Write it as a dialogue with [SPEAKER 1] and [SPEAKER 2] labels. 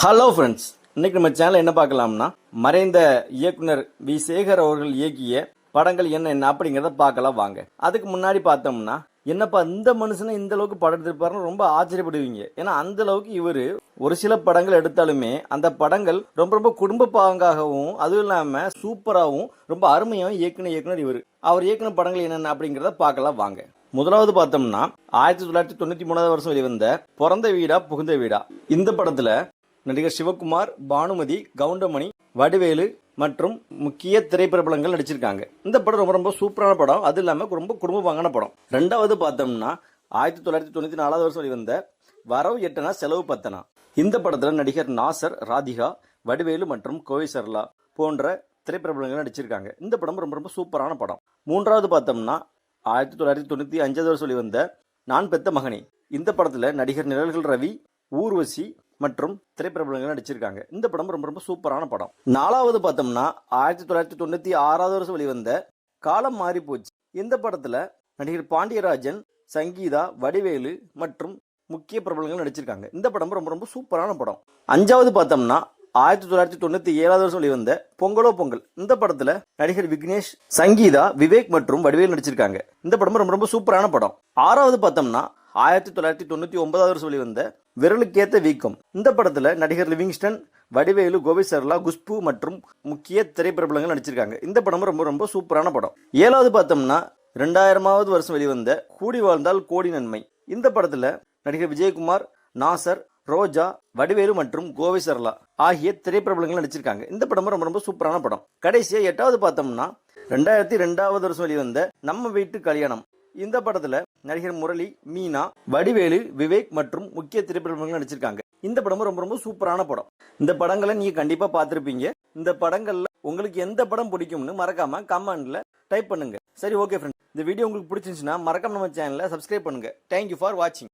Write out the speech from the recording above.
[SPEAKER 1] Hello friends, இன்னைக்கு நம்ம channel என்ன பார்க்கலாம்னா மறைந்த இயக்குனர் வி சேகர் அவர்கள் இயக்கிய படங்கள் என்ன அப்படிங்கிறத பார்க்கலாம் வாங்க. அதுக்கு முன்னாடி பார்த்தோம்னா என்னப்பா இந்த மனுஷனை இந்த அளவுக்கு படம் எடுத்திருப்பாருன்னு ரொம்ப ஆச்சரியப்படுவீங்க. ஏன்னா அந்த அளவுக்கு இவர் ஒரு சில படங்கள் எடுத்தாலுமே அந்த படங்கள் ரொம்ப ரொம்ப குடும்ப பாங்காகவும் அதுவும் இல்லாம சூப்பராகவும் ரொம்ப அருமையாகவும் இயக்குனர் இவர். அவர் இயக்குன படங்கள் என்னென்ன அப்படிங்கிறத பார்க்கலாம் வாங்க. முதலாவது பார்த்தோம்னா 1993 வருஷம் வெளிவந்த பிறந்த வீடா புகுந்த வீடா. இந்த படத்துல நடிகர் சிவகுமார், பானுமதி, கவுண்டமணி, வடிவேலு மற்றும் முக்கிய திரைப்பிரபலங்கள் நடிச்சிருக்காங்க. இந்த படம் ரொம்ப ரொம்ப சூப்பரான படம், அது இல்லாம ரொம்ப குடும்பமான படம். ரெண்டாவது பார்த்தோம்னா 1994 வருஷம் வெளிவந்த வரவு எட்டனா செலவு பத்தனா. இந்த படத்துல நடிகர் நாசர், ராதிகா, வடிவேலு மற்றும் கோவை சரளா போன்ற திரைப்பிரபலங்கள் நடிச்சிருக்காங்க. இந்த படம் ரொம்ப ரொம்ப சூப்பரான படம். மூன்றாவது பார்த்தோம்னா 1995 வருஷம் வெளிவந்த நான் பெத்த மகனே. இந்த படத்துல நடிகர் நிழல்கள் ரவி, ஊர்வசி மற்றும் திரைப்பிரபலங்கள் நடிச்சிருக்காங்க. இந்த படம் ரொம்ப ரொம்ப சூப்பரான படம். நாலாவது பார்த்தோம்னா 1996 வருஷம் வெளிவந்த காலம் மாறி போச்சு. இந்த படத்துல நடிகர் பாண்டியராஜன், சங்கீதா, வடிவேலு மற்றும் முக்கிய பிரபலங்கள் நடிச்சிருக்காங்க. இந்த படம் ரொம்ப ரொம்ப சூப்பரான படம். அஞ்சாவது பார்த்தோம்னா 1997 வருஷம் வெளிவந்த பொங்கலோ பொங்கல். இந்த படத்துல நடிகர் விக்னேஷ், சங்கீதா, விவேக் மற்றும் வடிவேல் நடிச்சிருக்காங்க. இந்த படம் ரொம்ப ரொம்ப சூப்பரான படம். ஆறாவது பார்த்தோம்னா 1999 வருஷம் வெளிவந்த விரலுக்கேத்த வீக்கம். இந்த படத்துல நடிகர் லிவிங்ஸ்டன், வடிவேலு, கோவை சரளா, குஷ்பு மற்றும் முக்கிய திரைப்பிரபலங்கள் நடிச்சிருக்காங்க. இந்த படம் ரொம்ப ரொம்ப சூப்பரான படம். ஏழாவது பார்த்தோம்னா 2000வது வருஷம் வெளிவந்த கூடி வாழ்ந்தால் கோடி நன்மை. இந்த படத்துல நடிகர் விஜயகுமார், நாசர், ரோஜா, வடிவேலு மற்றும் கோவை சரளா ஆகிய திரைப்பிரபலங்கள் நடிச்சிருக்காங்க. இந்த படம் ரொம்ப ரொம்ப சூப்பரான படம். கடைசியா எட்டாவது பார்த்தோம்னா 2002வது வருஷம் வெளிவந்த நம்ம வீட்டு கல்யாணம். இந்த படத்துல நடிகர் முரளி, மீனா, வடிவேலு, விவேக் மற்றும் முக்கிய திரைப்பிரபலங்கள் நடிச்சிருக்காங்க. இந்த படம் ரொம்ப ரொம்ப சூப்பரான படம். இந்த படங்களை நீங்க கண்டிப்பா பார்த்திருப்பீங்க. இந்த படங்கள்ல உங்களுக்கு எந்த படம் பிடிக்கும்னு மறக்காம கமெண்ட்ல டைப் பண்ணுங்க. சரி, ஓகே ஃப்ரெண்ட்ஸ், இந்த வீடியோ உங்களுக்கு பிடிச்சிருந்துச்சுன்னா மறக்காம நம்ம சேனலை சப்ஸ்கிரைப் பண்ணுங்க. தேங்க்யூ ஃபார் வாட்சிங்.